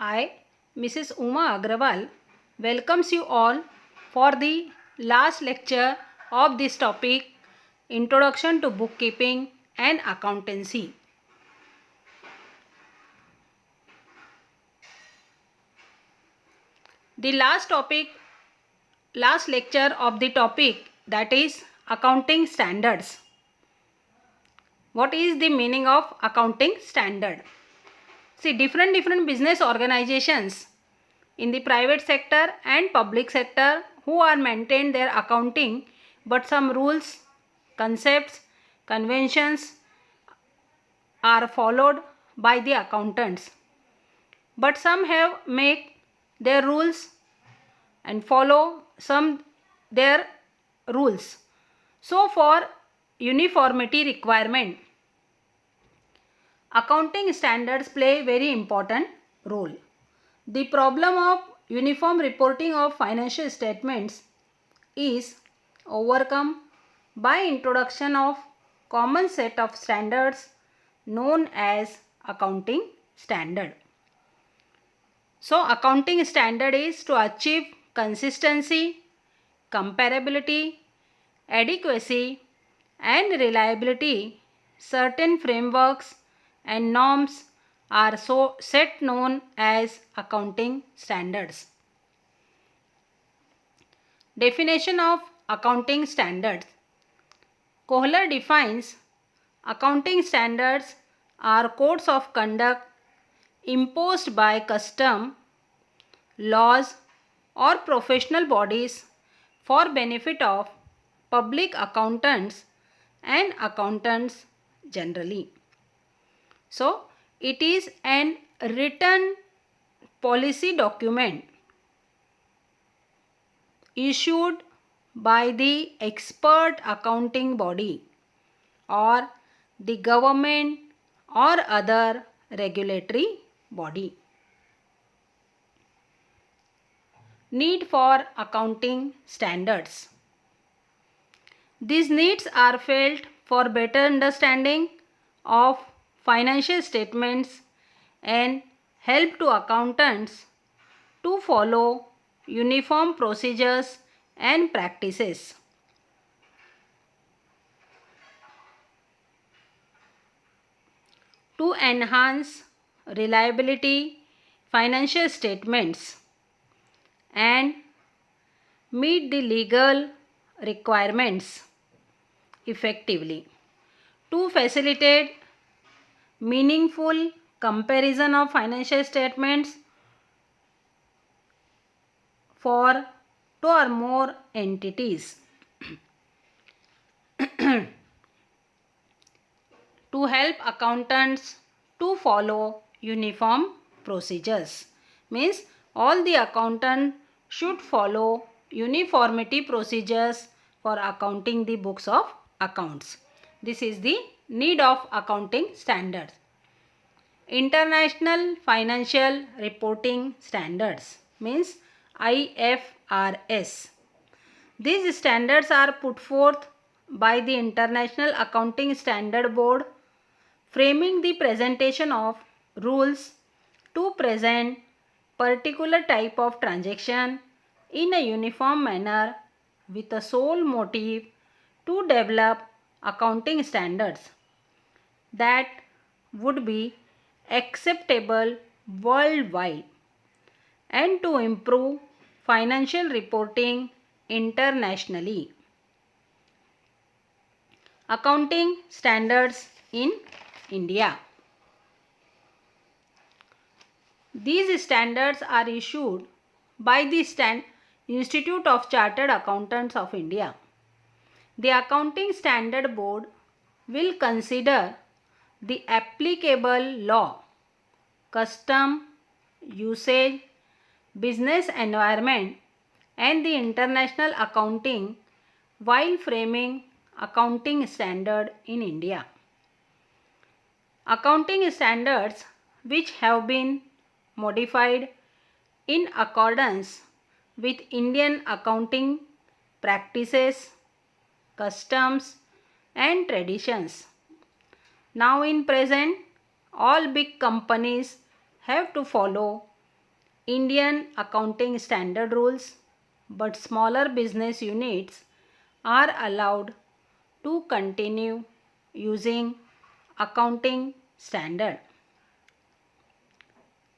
I, Mrs. Uma Agrawal, welcomes you all for the last lecture of this topic, Introduction to Bookkeeping and Accountancy. The last lecture of the topic, that is accounting standards. What is the meaning of accounting standard? See, different business organizations in the private sector and public sector who are maintain their accounting, but some rules, concepts, conventions are followed by the accountants. But some have make their rules and follow some their rules. So for uniformity requirement, accounting standards play very important role. The problem of uniform reporting of financial statements is overcome by introduction of common set of standards known as accounting standard. So accounting standard is to achieve consistency, comparability, adequacy and reliability. Certain frameworks and norms are so set known as accounting standards. Definition of accounting standards. Kohler defines accounting standards are codes of conduct imposed by custom, laws or professional bodies for benefit of public accountants and accountants generally. So, it is an written policy document issued by the expert accounting body or the government or other regulatory body. Need for accounting standards. These needs are felt for better understanding of financial statements and help to accountants to follow uniform procedures and practices. To enhance reliability financial statements and meet the legal requirements effectively. To facilitate meaningful comparison of financial statements for two or more entities. To help accountants to follow uniform procedures. Means all the accountants should follow uniformity procedures for accounting the books of accounts. This is the need of accounting standards. International Financial Reporting Standards means IFRS. These standards are put forth by the International Accounting Standard Board, framing the presentation of rules to present particular type of transaction in a uniform manner with a sole motive to develop accounting standards that would be acceptable worldwide and to improve financial reporting internationally. Accounting standards in India. These standards are issued by the Institute of Chartered Accountants of India. The Accounting Standard Board will consider the applicable law, custom, usage, business environment and the international accounting while framing accounting standard in India. Accounting standards which have been modified in accordance with Indian accounting practices, customs and traditions. Now in present, all big companies have to follow Indian accounting standard rules, but smaller business units are allowed to continue using accounting standard.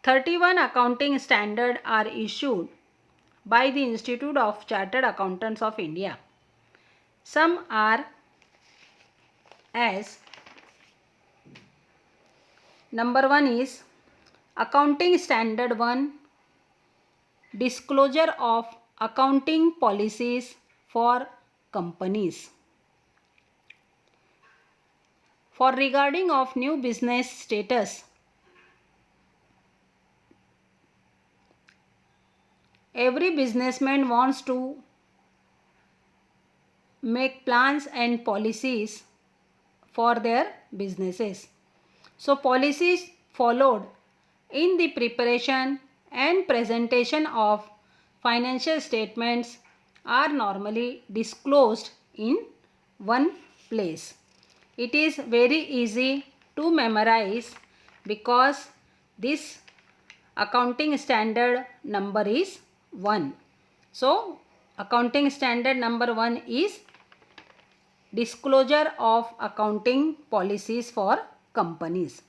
31 accounting standards are issued by the Institute of Chartered Accountants of India. Some are as number 1 is Accounting Standard 1, Disclosure of Accounting Policies for Companies. For regarding of new business status, every businessman wants to make plans and policies for their businesses. So policies followed in the preparation and presentation of financial statements are normally disclosed in one place. It is very easy to memorize because this accounting standard number is 1. So accounting standard number 1 is disclosure of accounting policies for companies.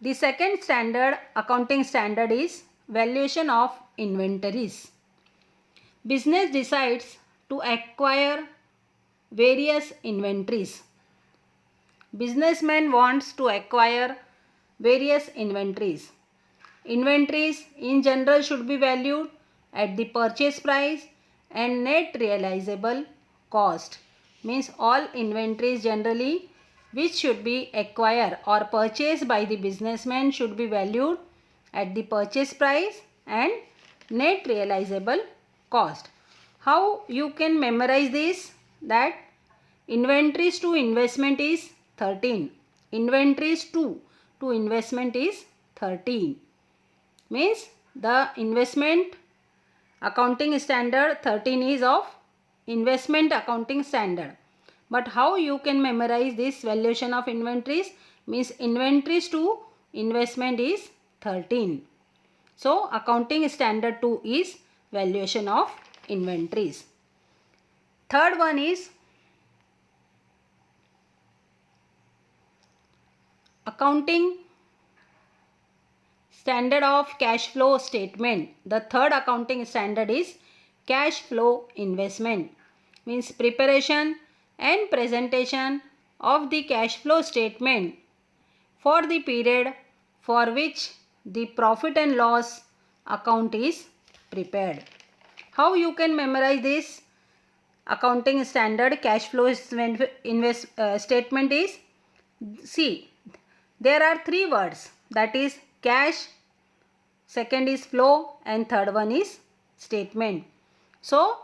The second standard, accounting standard, is valuation of inventories. Business decides to acquire various inventories. Businessman wants to acquire various inventories. Inventories in general should be valued at the purchase price and net realizable cost. Means all inventories generally which should be acquired or purchased by the businessman should be valued at the purchase price and net realizable cost. How you can memorize this? That inventories to investment is 13. Inventories to investment is 13. Means the investment accounting standard 13 is of investment accounting standard. But how you can memorize this valuation of inventories? Means inventories to investment is 13. So accounting standard 2 is valuation of inventories. Third one is accounting standard of cash flow statement. The third accounting standard is cash flow investment. Means preparation and presentation of the cash flow statement for the period for which the profit and loss account is prepared. How you can memorize this accounting standard cash flow statement is, see, there are three words, that is cash, second is flow, and third one is statement. So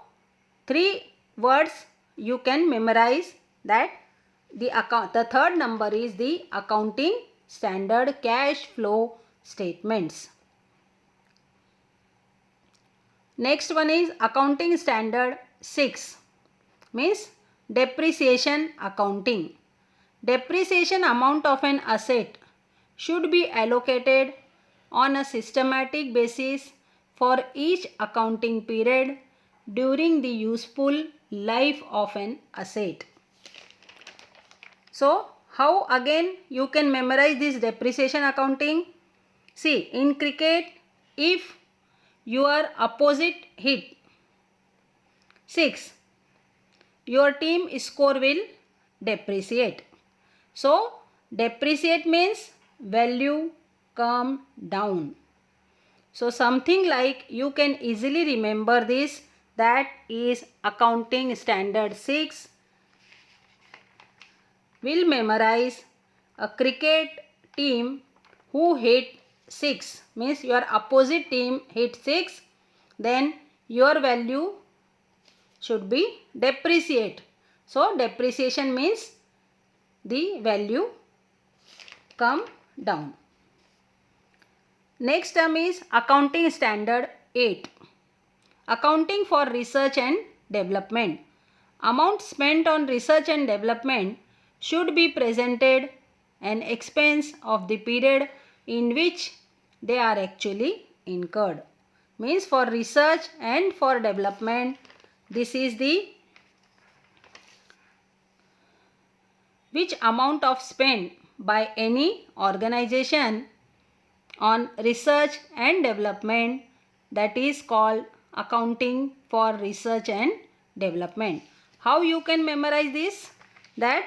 three words you can memorize, that the third number is the accounting standard cash flow statements. Next one is accounting standard 6, means depreciation accounting. Depreciation amount of an asset should be allocated on a systematic basis for each accounting period during the useful life of an asset. So how again you can memorize this depreciation accounting? See, in cricket, if your opposite hit 6, your team score will depreciate. So depreciate means value come down. So something like you can easily remember this, that is accounting standard 6 will memorize a cricket team who hit 6, means your opposite team hit 6, then your value should be depreciate. So depreciation means the value come down. Next term is accounting standard 8, accounting for research and development. Amount spent on research and development should be presented an expense of the period in which they are actually incurred. Means for research and for development, this is the which amount of spent by any organization on research and development, that is called accounting for research and development. How you can memorize this? That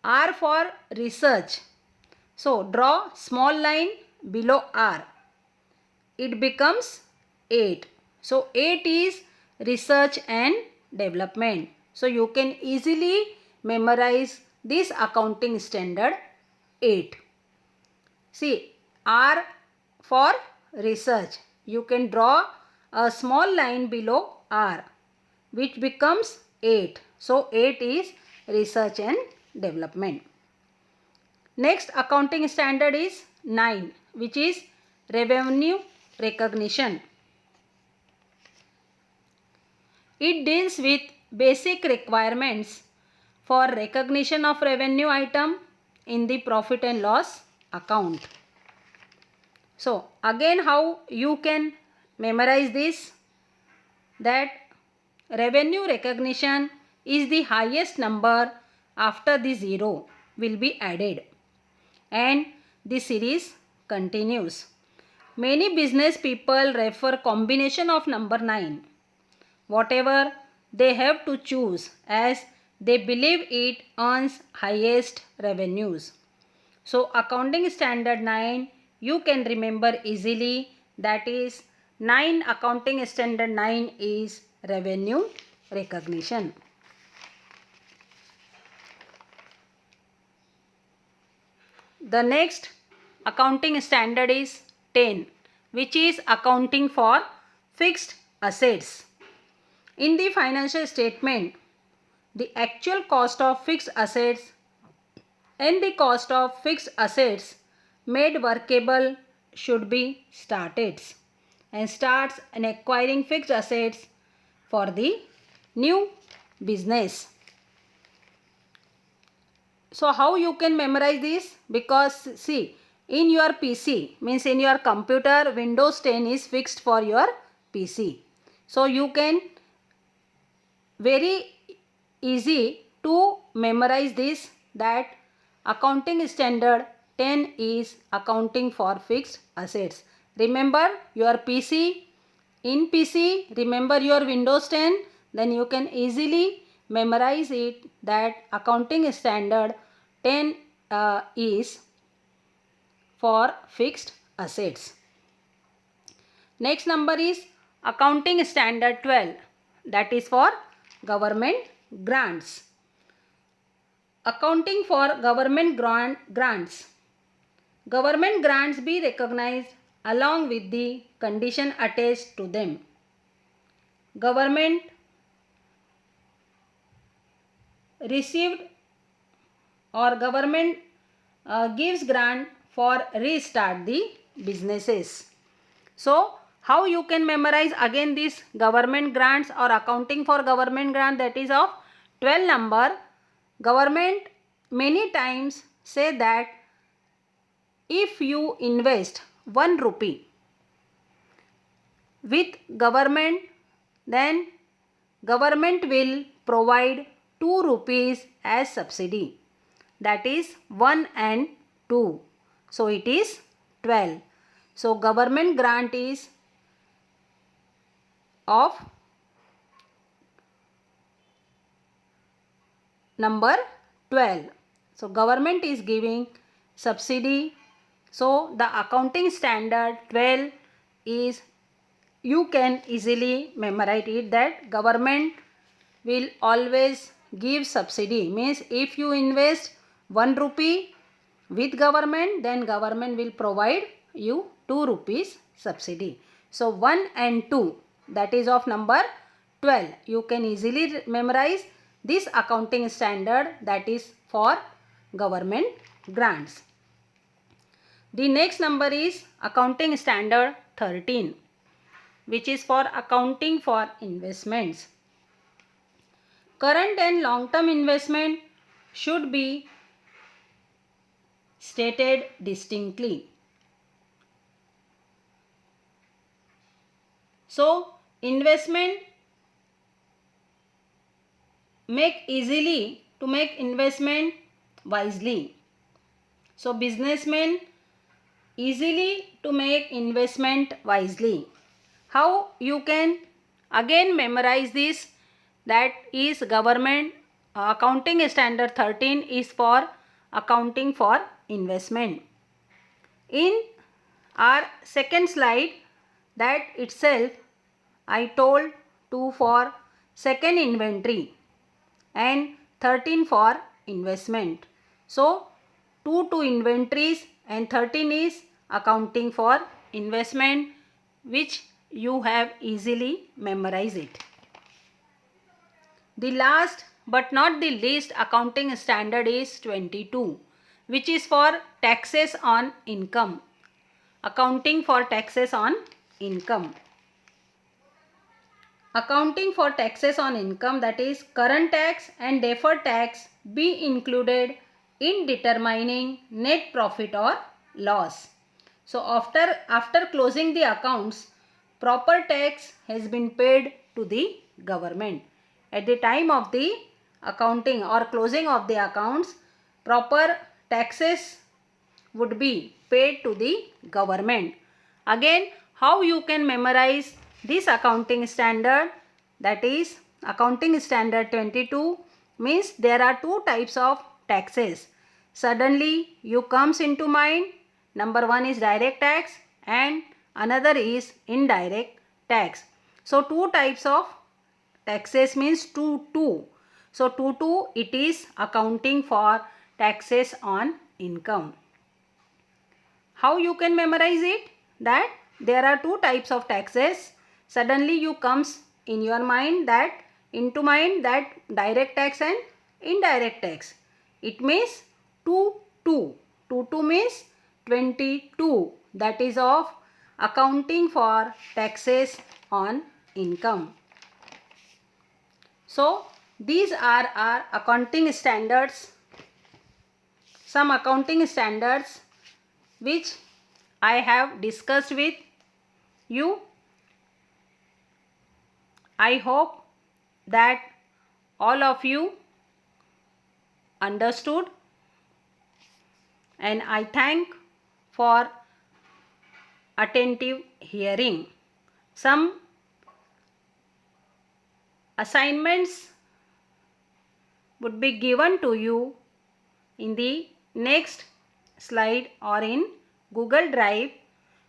R for research. So draw small line below R. It becomes 8. So 8 is research and development. So you can easily memorize this accounting standard 8. See, R for research. You can draw a small line below R, which becomes 8. So 8 is research and development. Next accounting standard is 9, which is revenue recognition. It deals with basic requirements for recognition of revenue item in the profit and loss account. So again, how you can memorize this? That revenue recognition is the highest number after the 0 will be added, and the series continues. Many business people refer combination of number 9, whatever they have to choose, as they believe it earns highest revenues. So accounting standard 9 you can remember easily, that is 9, accounting standard 9 is revenue recognition. The next accounting standard is 10, which is accounting for fixed assets. In the financial statement, the actual cost of fixed assets and the cost of fixed assets made workable should be started, and starts in acquiring fixed assets for the new business. So how you can memorize this? Because see, in your PC, means in your computer, Windows 10 is fixed for your PC. So you can very easy to memorize this, that accounting standard 10 is accounting for fixed assets. Remember your PC, in PC remember your Windows 10, then you can easily memorize it, that accounting standard 10 is for fixed assets. Next number is accounting standard 12, that is for government grants. Accounting for government grants. Government grants be recognized along with the condition attached to them. Government received or government gives grant for restart the businesses. So how you can memorize again this government grants or accounting for government grant, that is of 12 number. Government many times say that if you invest 1 rupee with government, then government will provide 2 rupees as subsidy, that is 1 and 2. So it is 12. So government grant is of number 12. So government is giving subsidy. So the accounting standard 12 is, you can easily memorize it, that government will always give subsidy. Means if you invest 1 rupee with government, then government will provide you 2 rupees subsidy. So 1 and 2, that is of number 12. You can easily memorize this accounting standard, that is for government grants. The next number is accounting standard 13, which is for accounting for investments. Current and long-term investment should be stated distinctly. So investment make easily to make investment wisely. So businessmen easily to make investment wisely. How you can again memorize this? That is government accounting standard 13 is for accounting for investment. In our second slide, that itself I told 2 for second inventory and 13 for investment. So 2 to inventories and 13 is accounting for investment, which you have easily memorized it. The last but not the least accounting standard is 22, which is for taxes on income. Accounting for taxes on income. Accounting for taxes on income, that is current tax and deferred tax, be included in determining net profit or loss. So after closing the accounts, proper tax has been paid to the government. At the time of the accounting or closing of the accounts, proper taxes would be paid to the government. Again, how you can memorize this accounting standard? That is accounting standard 22 means there are two types of taxes. Suddenly you comes into mind. Number one is direct tax and another is indirect tax. So two types of taxes means two. So two it is accounting for taxes on income. How you can memorize it? That there are two types of taxes. Suddenly you comes in your mind that direct tax and indirect tax. It means 2 2. 2 means 22. That is of accounting for taxes on income. So these are our accounting standards. Some accounting standards which I have discussed with you. I hope that all of you understood, and I thank for attentive hearing. Some assignments would be given to you in the next slide or in Google Drive.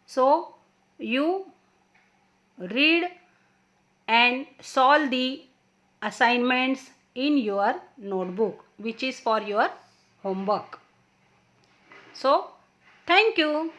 So you read and solve the assignments in your notebook, which is for your homework. So thank you.